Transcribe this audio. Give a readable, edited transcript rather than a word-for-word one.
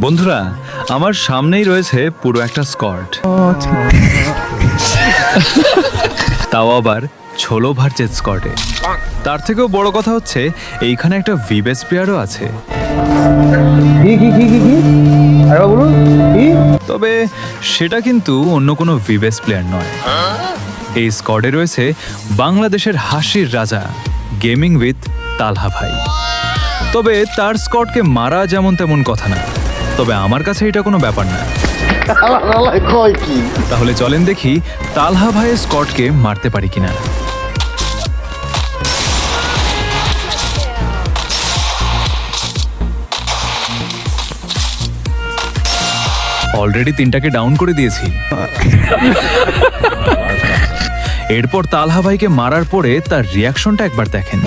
বন্ধুরা, আমার সামনেই রয়েছে পুরো একটা স্কোয়াড, তাও আবার ছোলো ভার্চেস স্কোয়াডে। তার থেকেও বড় কথা হচ্ছে এইখানে একটা ভিবেস প্লেয়ারও আছে। তবে সেটা কিন্তু অন্য কোনো ভিবেস প্লেয়ার নয়। এই স্কোয়াডে রয়েছে বাংলাদেশের হাসির রাজা গেমিং উইথ তালহা ভাই। তবে তার স্কোয়াডকে মারা যেমন তেমন কথা না, তবে আমার কাছে এটা কোনো ব্যাপার না। তাহলে চলেন দেখি তালহা ভাইয়ের স্কোয়াডকে মারতে পারি কিনা। অলরেডি 3টাকে ডাউন করে দিয়েছি। এরপর তালহা ভাইকে মারার পরে তার রিয়াকশনটা একবার দেখেন।